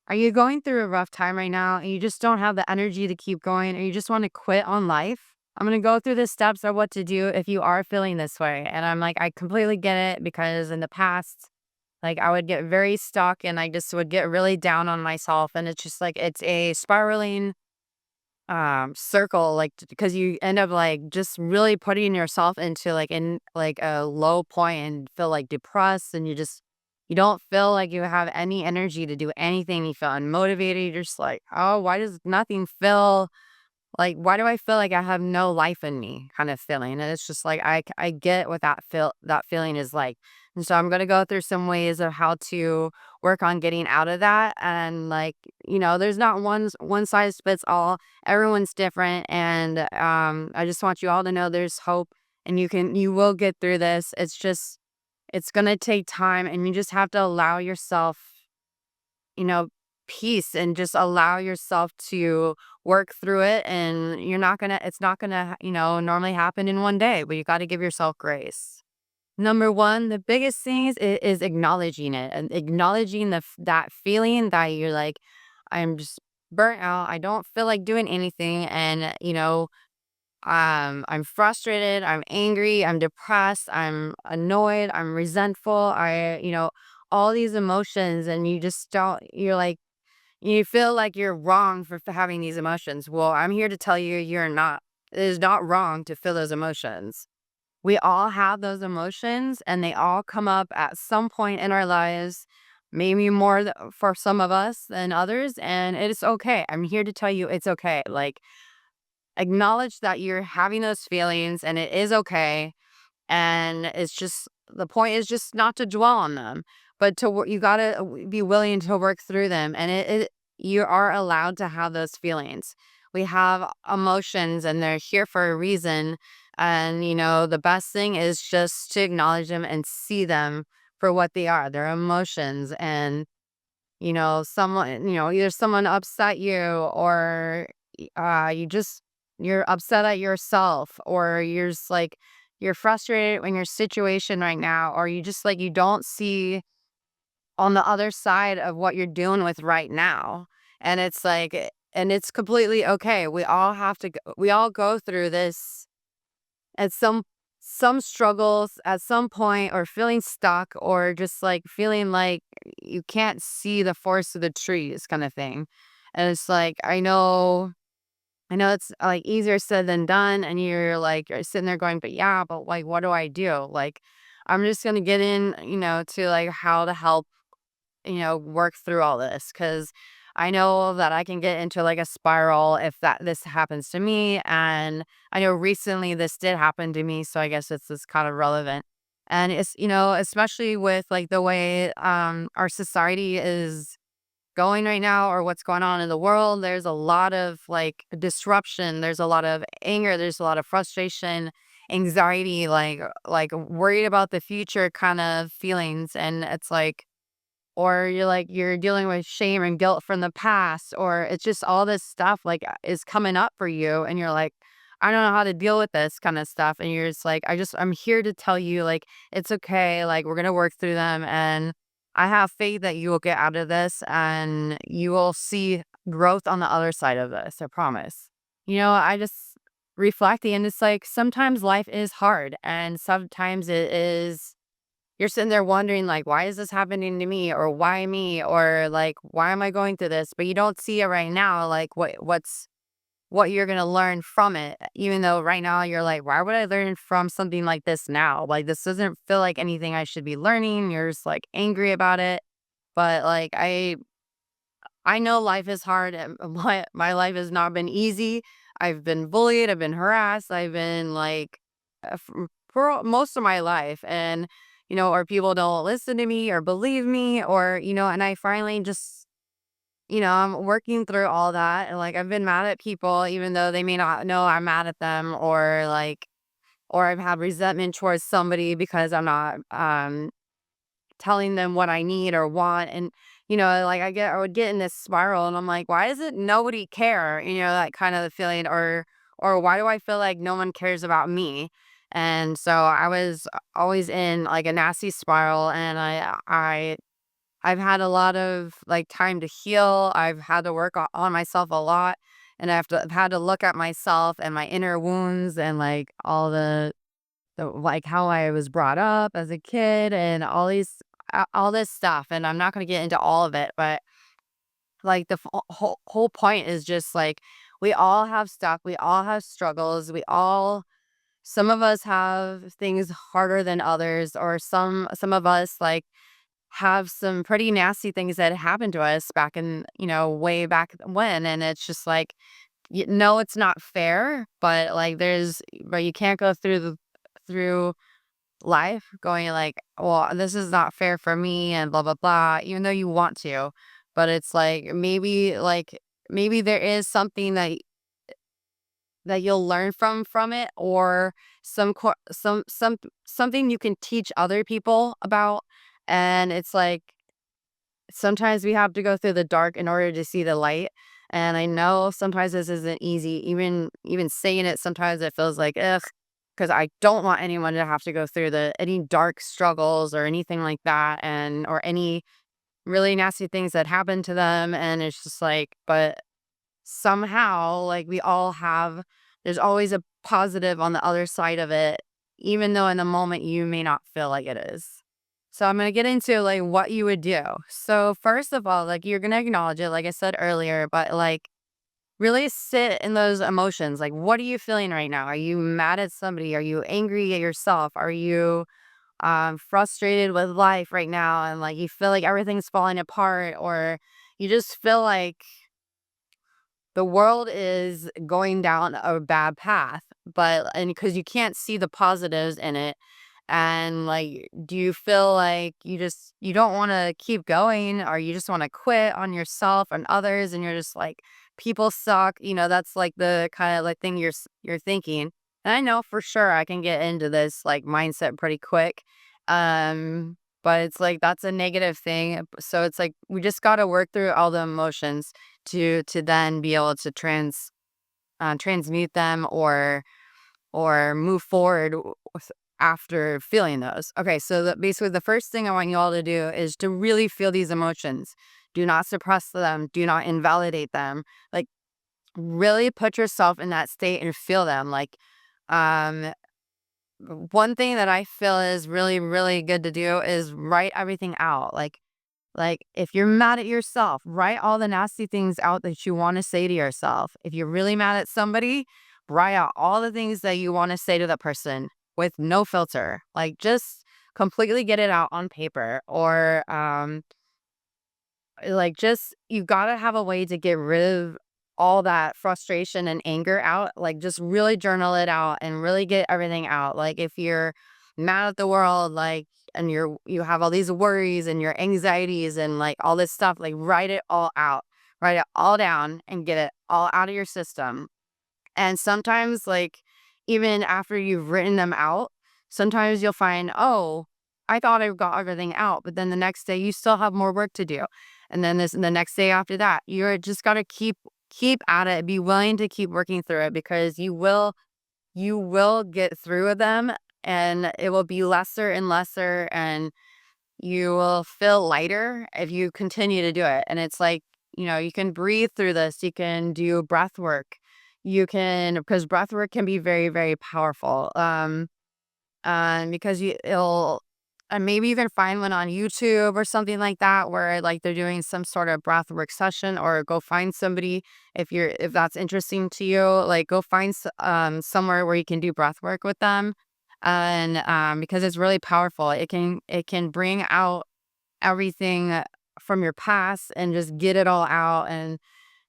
Are you going through a rough time right now and you just don't have the energy to keep going or you just want to quit on life? I'm going to go through the steps of what to do if you are feeling this way. And I'm like, I completely get it because in the past, like I would get very stuck and I just would get really down on myself. And it's just like, it's a spiraling circle, like, because you end up like just really putting yourself into like in like a low point and feel like depressed and you don't feel like you have any energy to do anything. You feel unmotivated. You're just like, oh, why does nothing feel like, why do I feel like I have no life in me kind of feeling? And it's just like I get what that feeling is like. And so I'm gonna go through some ways of how to work on getting out of that. And like, there's not one size fits all. Everyone's different. And I just want you all to know there's hope and you will get through this. It's gonna take time and you just have to allow yourself you know, peace and just allow yourself to work through it. And it's not gonna, normally happen in one day, but you got to give yourself grace. Number one, the biggest thing is acknowledging it and acknowledging that feeling that you're like, I'm just burnt out. I don't feel like doing anything. And, I'm frustrated, I'm angry, I'm depressed, I'm annoyed, I'm resentful. All these emotions, and you just don't, you're like, you feel like you're wrong for having these emotions. Well, I'm here to tell you you're not. It is not wrong to feel those emotions. We all have those emotions and they all come up at some point in our lives, maybe more for some of us than others. And it's okay. I'm here to tell you it's okay. Like, acknowledge that you're having those feelings and it is okay. And it's just the point is just not to dwell on them, but you got to be willing to work through them. And you are allowed to have those feelings. We have emotions and they're here for a reason. And, the best thing is just to acknowledge them and see them for what they are. They're emotions. And, either someone upset you or you just you're upset at yourself or you're just like you're frustrated in your situation right now or you just like you don't see on the other side of what you're dealing with right now. And it's like and it's completely okay. We all go through this at some struggles at some point or feeling stuck or just like feeling like you can't see the forest of the trees kind of thing. And it's like I know it's like easier said than done and you're sitting there going, but yeah, but like what do I do? Like I'm just gonna get in, to like how to help work through all this because I know that I can get into like a spiral if this happens to me. And I know recently this did happen to me, so I guess it's kind of relevant. And it's especially with like the way our society is going right now or what's going on in the world, there's a lot of like disruption, there's a lot of anger, there's a lot of frustration, anxiety, like worried about the future kind of feelings. And it's like or you're dealing with shame and guilt from the past or it's just all this stuff like is coming up for you and you're like I don't know how to deal with this kind of stuff and you're just like I'm here to tell you like it's okay, like we're going to work through them and I have faith that you will get out of this and you will see growth on the other side of this, I promise. I just reflecting and it's like sometimes life is hard and sometimes it is you're sitting there wondering, like, why is this happening to me? Or why me? Or like, why am I going through this? But you don't see it right now, like what you're gonna learn from it. Even though right now you're like, why would I learn from something like this now? Like this doesn't feel like anything I should be learning. You're just like angry about it. But like I know life is hard and my life has not been easy. I've been bullied, I've been harassed, I've been like for most of my life and or people don't listen to me or believe me or and I finally just I'm working through all that and like I've been mad at people even though they may not know I'm mad at them or I've had resentment towards somebody because I'm not telling them what I need or want. And, like I would get in this spiral and I'm like, why does it nobody care? That kind of feeling or why do I feel like no one cares about me? And so I was always in like a nasty spiral and I I've had a lot of, like, time to heal. I've had to work on myself a lot, and I've had to look at myself and my inner wounds and, like, all like, how I was brought up as a kid and all this stuff, and I'm not gonna get into all of it, but, like, the whole point is just, like, we all have stuff, we all have struggles, some of us have things harder than others, or some of us, like, have some pretty nasty things that happened to us back in, way back when, and it's just like, no, it's not fair, but, like, but you can't go through life going like, "Well, this is not fair for me," and blah, blah, blah, even though you want to. But it's maybe there is something that you'll learn from it, or something you can teach other people about. And it's like, sometimes we have to go through the dark in order to see the light. And I know sometimes this isn't easy. Even saying it, sometimes it feels like ugh, because I don't want anyone to have to go through the any dark struggles or anything like that, and or any really nasty things that happen to them. And it's just like, but somehow, like, there's always a positive on the other side of it, even though in the moment you may not feel like it is. So I'm gonna get into, like, what you would do. So first of all, like, you're gonna acknowledge it, like I said earlier, but, like, really sit in those emotions. Like, what are you feeling right now? Are you mad at somebody? Are you angry at yourself? Are you frustrated with life right now, and, like, you feel like everything's falling apart, or you just feel like the world is going down a bad path, and because you can't see the positives in it. And, like, do you feel like you don't want to keep going, or you just want to quit on yourself and others, and you're just like, people suck, that's like the kind of like thing you're thinking. And I know for sure I can get into this, like, mindset pretty quick. But it's like, that's a negative thing. So it's like, we just got to work through all the emotions to then be able to transmute them, or move forward after feeling those. Okay, so basically the first thing I want you all to do is to really feel these emotions. Do not suppress them. Do not invalidate them. Like, really put yourself in that state and feel them. Like, um, one thing that I feel is really, really good to do is write everything out. Like, if you're mad at yourself, write all the nasty things out that you want to say to yourself. If you're really mad at somebody, write out all the things that you want to say to that person with no filter. Like, just completely get it out on paper. Or like, just, you gotta have a way to get rid of all that frustration and anger out. Like, just really journal it out and really get everything out. Like, if you're mad at the world, like, and you have all these worries and your anxieties and, like, all this stuff, like, write it all out. Write it all down and get it all out of your system. And sometimes, like, even after you've written them out, sometimes you'll find, oh, I thought I got everything out, but then the next day you still have more work to do. And then the next day after that, you're just gotta keep at it, be willing to keep working through it, because you will get through them, and it will be lesser and lesser, and you will feel lighter if you continue to do it. And it's like, you can breathe through this. You can do breath work. Because breath work can be very, very powerful. Because it'll, and maybe you can find one on YouTube or something like that, where, like, they're doing some sort of breath work session, or go find somebody if that's interesting to you. Like, go find somewhere where you can do breath work with them. And because it's really powerful, it can bring out everything from your past and just get it all out. And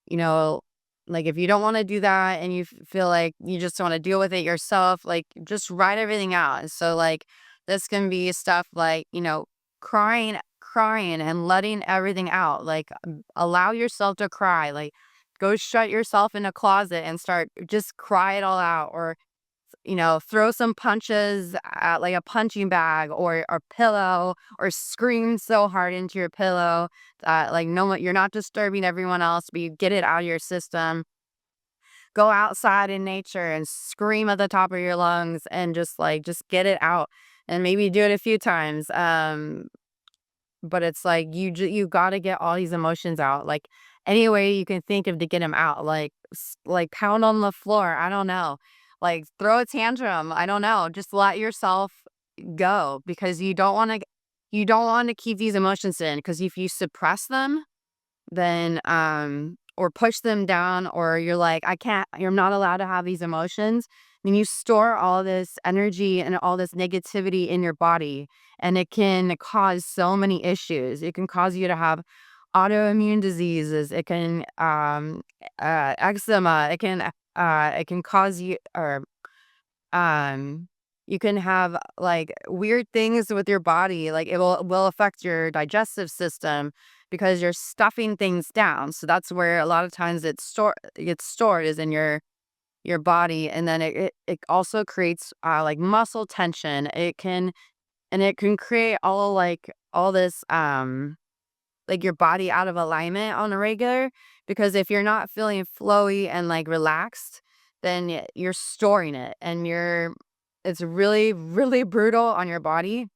you know, like, if you don't want to do that, and you feel like you just want to deal with it yourself, like, just write everything out. And so, like, this can be stuff like, crying and letting everything out. Like, allow yourself to cry. Like, go shut yourself in a closet and start just cry it all out. Or throw some punches at, like, a punching bag or pillow, or scream so hard into your pillow that, like, no one, you're not disturbing everyone else, but you get it out of your system. Go outside in nature and scream at the top of your lungs, and just get it out, and maybe do it a few times. but it's like you gotta get all these emotions out, like, any way you can think of to get them out, like, like, pound on the floor, I don't know, like, throw a tantrum, I don't know, just let yourself go because you don't wanna keep these emotions in because if you suppress them, then, or push them down, or you're like, "I can't you're not allowed to have these emotions," then you store all this energy and all this negativity in your body, and it can cause so many issues. It can cause you to have autoimmune diseases. It can, eczema. It can cause you or you can have, like, weird things with your body, like, it will affect your digestive system because you're stuffing things down, so that's where a lot of times it gets stored is in your body, and then it also creates, like, muscle tension. It can create all this, like, your body out of alignment on a regular, because if you're not feeling flowy and, like, relaxed, then you're storing it, and it's really, really brutal on your body,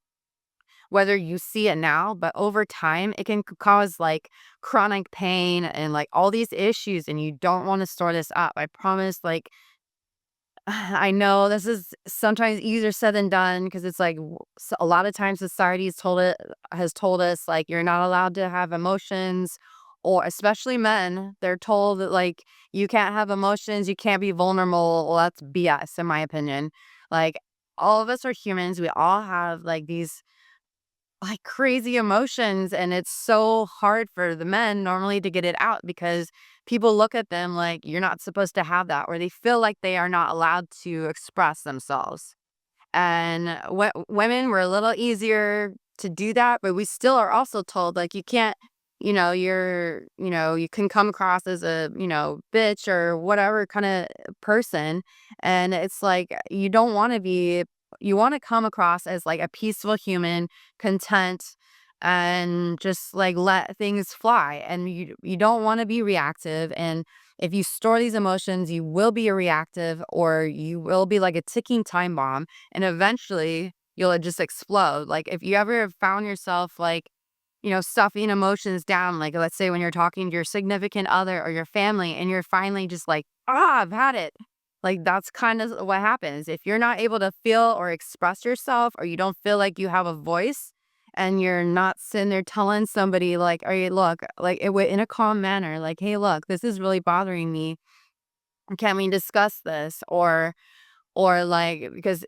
whether you see it now, but over time, it can cause, like, chronic pain and, like, all these issues, and you don't wanna store this up. I promise, like, I know this is sometimes easier said than done because it's like a lot of times society has told us like you're not allowed to have emotions, or especially men. They're told that like you can't have emotions, you can't be vulnerable. Well, that's BS in my opinion. Like all of us are humans. We all have like these like crazy emotions, and it's so hard for the men normally to get it out because people look at them like you're not supposed to have that, or they feel like they are not allowed to express themselves. And women were a little easier to do that, but we still are also told like you can't, you can come across as a, bitch or whatever kind of person. And it's like you want to come across as like a peaceful human, content, and just like let things fly. And you don't want to be reactive. And if you store these emotions, you will be a reactive, or you will be like a ticking time bomb, and eventually you'll just explode. Like if you ever found yourself like, stuffing emotions down, like let's say when you're talking to your significant other or your family and you're finally just like, I've had it. Like that's kind of what happens. If you're not able to feel or express yourself, or you don't feel like you have a voice, and you're not sitting there telling somebody like, "Hey, look," like in a calm manner, like, "Hey, look, this is really bothering me. Can we discuss this?" Or like because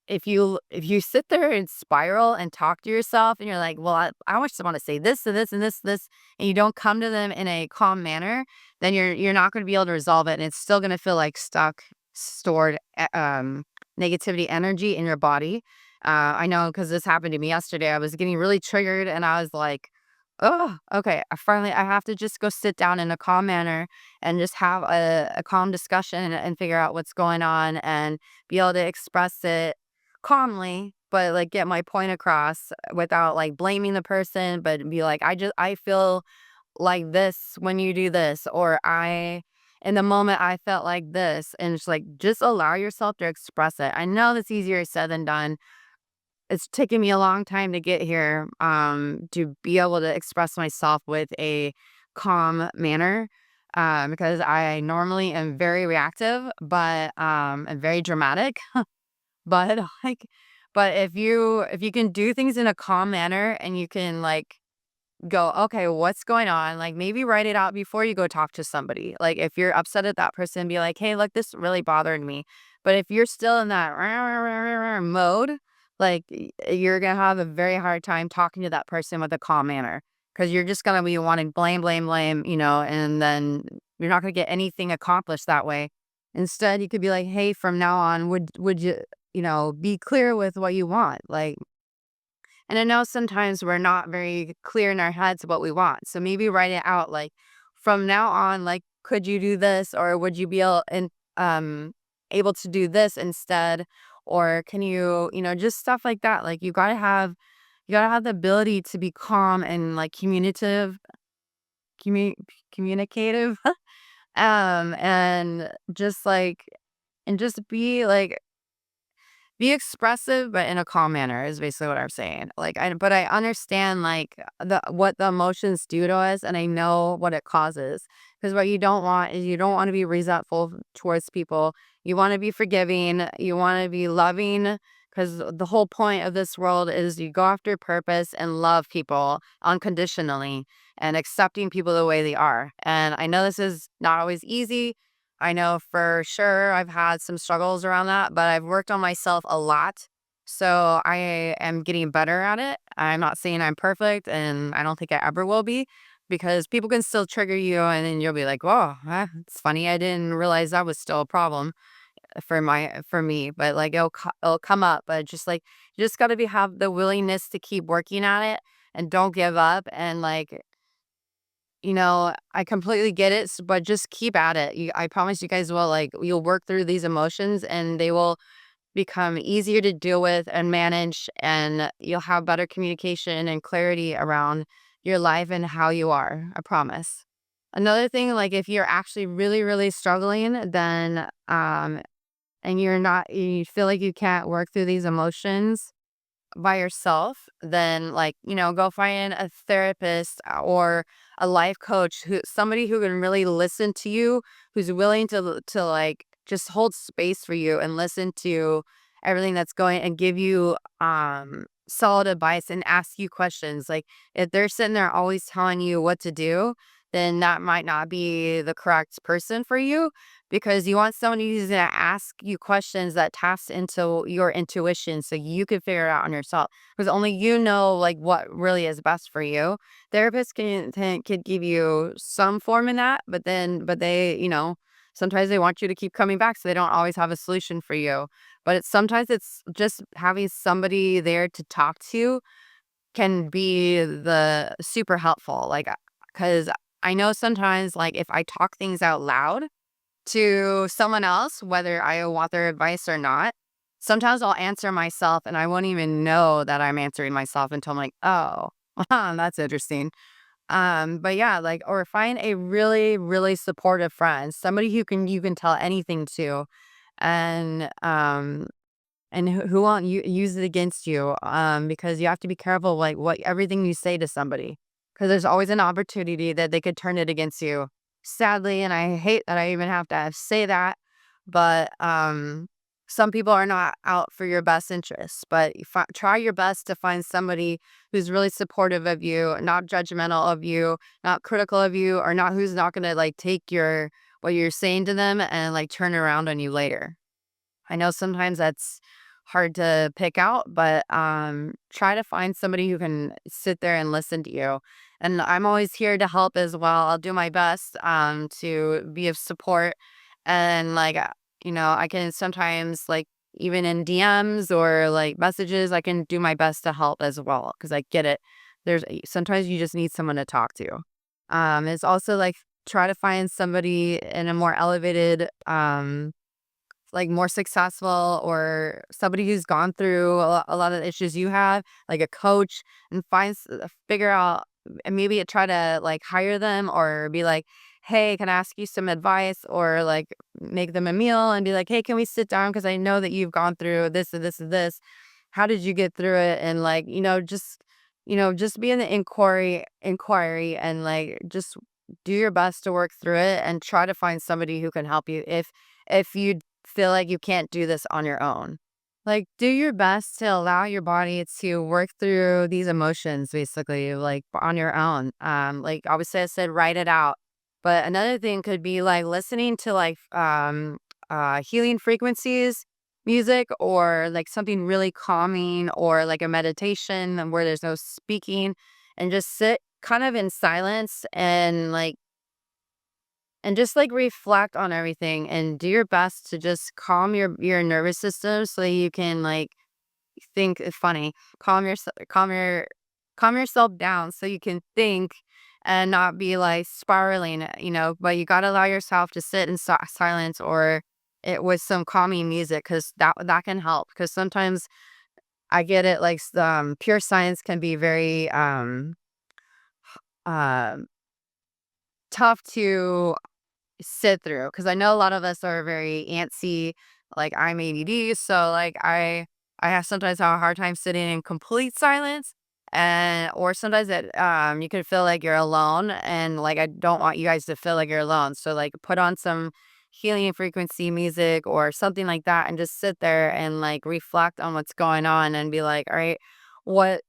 if you sit there and spiral and talk to yourself and you're like, well, I just want to say this and this and this, and you don't come to them in a calm manner, then you're not going to be able to resolve it, and it's still going to feel like stuck, stored, negativity energy in your body. I know because this happened to me yesterday. I was getting really triggered, and I was like, oh, okay. I have to just go sit down in a calm manner and just have a calm discussion and figure out what's going on and be able to express it calmly, but like get my point across without like blaming the person, but be like, I feel like this when you do this, or in the moment I felt like this. And it's like, just allow yourself to express it. I know that's easier said than done. It's taken me a long time to get here, to be able to express myself with a calm manner, because I normally am very reactive, but, and very dramatic. But, like if you can do things in a calm manner and you can, like, go, "Okay, what's going on?" Like, maybe write it out before you go talk to somebody. Like, if you're upset at that person, be like, "Hey, look, this really bothered me." But if you're still in that mode, like, you're gonna have a very hard time talking to that person with a calm manner, because 'cause you're just gonna be wanting blame, blame, blame, and then you're not gonna get anything accomplished that way. Instead, you could be like, "Hey, from now on, would you, be clear with what you want?" Like, and I know sometimes we're not very clear in our heads what we want. So maybe write it out like from now on, like, could you do this, or would you be able to do this instead? Or can you, just stuff like that. Like you gotta have the ability to be calm and like commu- communicative. And just like, and just be like be expressive, but in a calm manner is basically what I'm saying. But I understand like what the emotions do to us, and I know what it causes. Because what you don't want is you don't want to be resentful towards people. You want to be forgiving. You want to be loving. Because the whole point of this world is you go after purpose and love people unconditionally and accepting people the way they are. And I know this is not always easy. I know for sure I've had some struggles around that, but I've worked on myself a lot. So I am getting better at it. I'm not saying I'm perfect, and I don't think I ever will be, because people can still trigger you, and then you'll be like, "Whoa, it's funny. I didn't realize that was still a problem for me." But like it'll come up, but just like you just got to be have the willingness to keep working at it and don't give up. And like, I completely get it, but just keep at it. I promise you guys will, like, you'll work through these emotions and they will become easier to deal with and manage, and you'll have better communication and clarity around your life and how you are. I promise. Another thing, like if you're actually really, really struggling, then, and you feel like you can't work through these emotions by yourself, then like, go find a therapist or a life coach, somebody who can really listen to you, who's willing to like just hold space for you and listen to everything that's going and give you solid advice and ask you questions. Like if they're sitting there always telling you what to do, then that might not be the correct person for you, because you want somebody who's going to ask you questions that taps into your intuition so you can figure it out on yourself, because only you know like what really is best for you. Therapists can give you some form in that, but they, sometimes they want you to keep coming back, so they don't always have a solution for you. But sometimes it's just having somebody there to talk to can be the super helpful. Like, because I know sometimes, like, if I talk things out loud to someone else, whether I want their advice or not, sometimes I'll answer myself and I won't even know that I'm answering myself until I'm like, oh, that's interesting. But yeah, like, or find a really, really supportive friend, somebody who you can tell anything to, and who won't use it against you. Because you have to be careful, like what everything you say to somebody, because there's always an opportunity that they could turn it against you. Sadly, and I hate that I even have to say that, but some people are not out for your best interests. But try your best to find somebody who's really supportive of you, not judgmental of you, not critical of you, or not who's not going to like take what you're saying to them and like turn around on you later. I know sometimes that's hard to pick out, but try to find somebody who can sit there and listen to you. And I'm always here to help as well. I'll do my best to be of support. And like, I can sometimes, like, even in DMs or like messages, I can do my best to help as well, because I get it. Sometimes you just need someone to talk to. It's also like try to find somebody in a more elevated like more successful, or somebody who's gone through a lot of the issues you have, like a coach, and figure out, and maybe try to like hire them or be like, hey, can I ask you some advice, or like make them a meal and be like, hey, can we sit down? Because I know that you've gone through this and this and this. How did you get through it? And like, just be in the inquiry and like just do your best to work through it and try to find somebody who can help you if you feel like you can't do this on your own. Like, do your best to allow your body to work through these emotions, basically, like on your own. Like obviously I said, write it out. But another thing could be like listening to like healing frequencies music, or like something really calming, or like a meditation where there's no speaking, and just sit kind of in silence and just like reflect on everything and do your best to just calm your nervous system so that you can like think funny, calm yourself down so you can think and not be like spiraling, but you got to allow yourself to sit in silence, or it with some calming music, because that can help, because sometimes I get it, like pure science can be very um tough to sit through, because I know a lot of us are very antsy Like I'm ADD, so like I have sometimes have a hard time sitting in complete silence, and or sometimes that you can feel like you're alone, and like I don't want you guys to feel like you're alone. So like put on some healing frequency music or something like that, and just sit there and like reflect on what's going on and be like, all right, what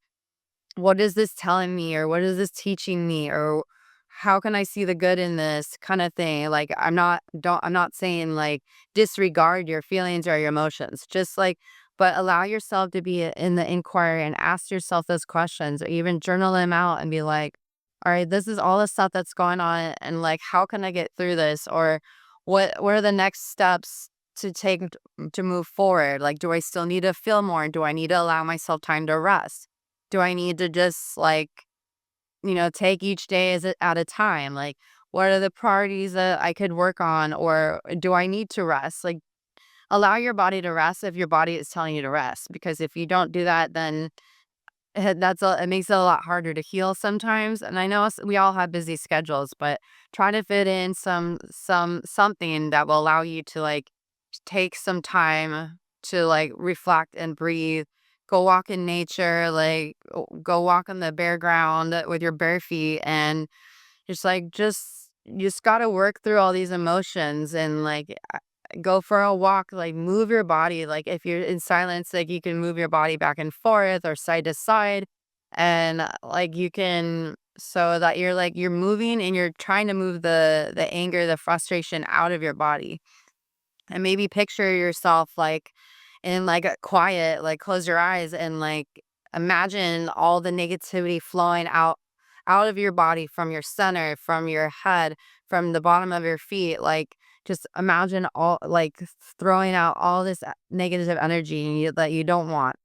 what is this telling me, or what is this teaching me, or how can I see the good in this kind of thing? Like I'm not saying like disregard your feelings or your emotions. Just like but allow yourself to be in the inquiry and ask yourself those questions, or even journal them out and be like, all right, this is all the stuff that's going on, and like how can I get through this? Or what are the next steps to take to move forward? Like, do I still need to feel more? Do I need to allow myself time to rest? Do I need to just like, take each day as at a time? Like, what are the priorities that I could work on? Or do I need to rest? Like, allow your body to rest if your body is telling you to rest. Because if you don't do that, then it makes it a lot harder to heal sometimes. And I know we all have busy schedules, but try to fit in something that will allow you to like take some time to like reflect and breathe. Go walk in nature, like go walk on the bare ground with your bare feet, and just you just got to work through all these emotions, and like go for a walk, like move your body. Like if you're in silence, like you can move your body back and forth or side to side. And like you can, so that you're moving and you're trying to move the anger, the frustration out of your body. And maybe picture yourself like in like a quiet, like close your eyes and like imagine all the negativity flowing out of your body, from your center, from your head, from the bottom of your feet. Like just imagine all like throwing out all this negative energy that you don't want,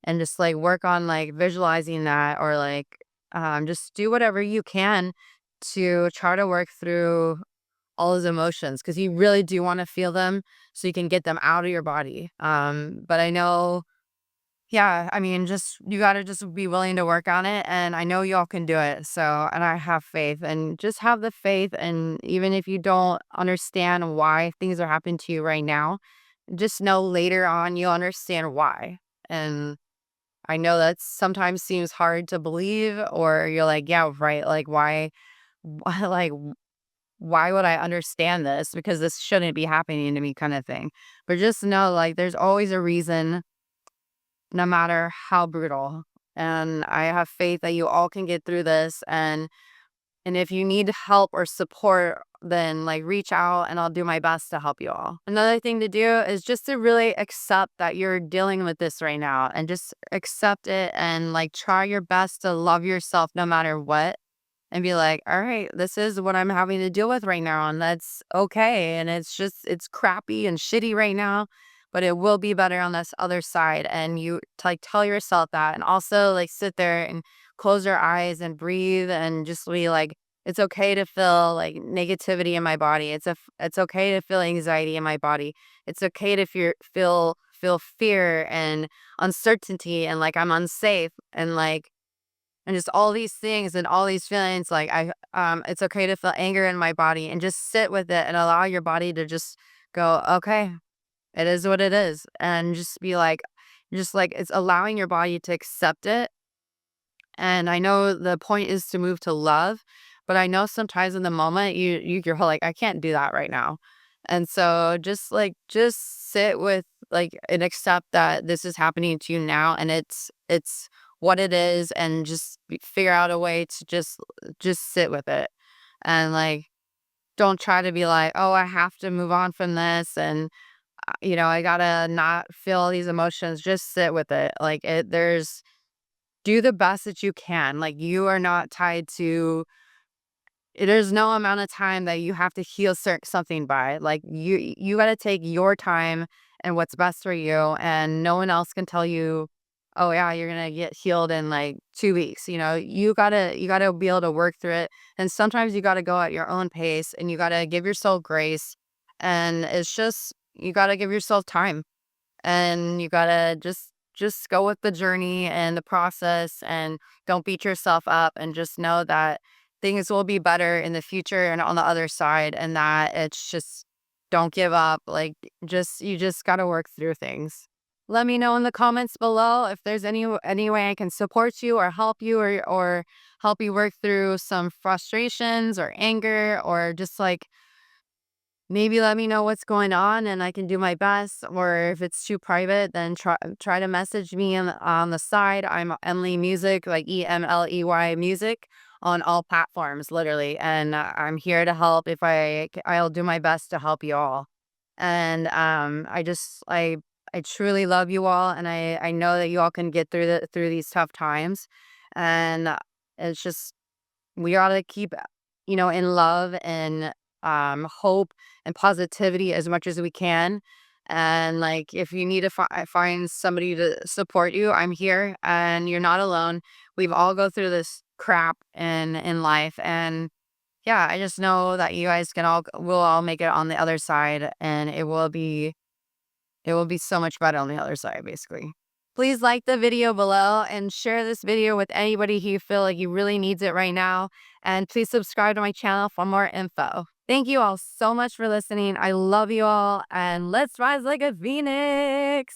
and just like work on like visualizing that, or like just do whatever you can to try to work through all those emotions, because you really do want to feel them so you can get them out of your body. But I know, yeah, I mean, just you got to just be willing to work on it. And I know y'all can do it. So, and I have faith, and just have the faith. And even if you don't understand why things are happening to you right now, just know later on you'll understand why. And I know that sometimes seems hard to believe, or you're like, yeah, right. Like, why, like, why would I understand this? Because this shouldn't be happening to me, kind of thing. But just know, like, there's always a reason, no matter how brutal. And I have faith that you all can get through this. And if you need help or support, then like reach out and I'll do my best to help you all. Another thing to do is just to really accept that you're dealing with this right now, and just accept it, and like try your best to love yourself no matter what, and be like, all right, this is what I'm having to deal with right now. And that's okay. And it's crappy and shitty right now, but it will be better on this other side. And you like tell yourself that. And also like sit there and close your eyes and breathe, and just be like, it's okay to feel like negativity in my body. It's okay to feel anxiety in my body. It's okay to feel fear and uncertainty, and like I'm unsafe, and like and just all these things and all these feelings. Like it's okay to feel anger in my body, and just sit with it and allow your body to just go, okay, it is what it is. And just be like, just like it's allowing your body to accept it. And I know the point is to move to love, but I know sometimes in the moment you're like, I can't do that right now. And so just sit with like and accept that this is happening to you now, and it's what it is, and just figure out a way to just sit with it. And like don't try to be like, oh, I have to move on from this, and I gotta not feel these emotions. Just sit with it. Like there's do the best that you can. Like you are not tied to there's no amount of time that you have to heal something by. Like you got to take your time and what's best for you, and no one else can tell you, oh yeah, you're gonna get healed in like 2 weeks. You gotta be able to work through it, and sometimes you gotta go at your own pace, and you gotta give yourself grace, and it's just you gotta give yourself time, and you gotta just go with the journey and the process, and don't beat yourself up, and just know that things will be better in the future and on the other side, and that it's just don't give up. Like, you just got to work through things. Let me know in the comments below if there's any way I can support you or help you, or help you work through some frustrations or anger, or just like maybe let me know what's going on and I can do my best. Or if it's too private, then try to message me on the side. I'm Emily Music, like EMLEY Music, on all platforms, literally. And I'm here to help. I'll do my best to help you all. And I truly love you all, and I know that you all can get through these tough times. And it's just, we ought to keep, in love and hope and positivity as much as we can. And like, if you need to find somebody to support you, I'm here, and you're not alone. We've all go through this crap in life, and yeah, I just know that you guys will all make it on the other side, and it will be so much better on the other side, basically. Please like the video below and share this video with anybody who you feel like you really needs it right now. And please subscribe to my channel for more info. Thank you all so much for listening. I love you all, and let's rise like a phoenix.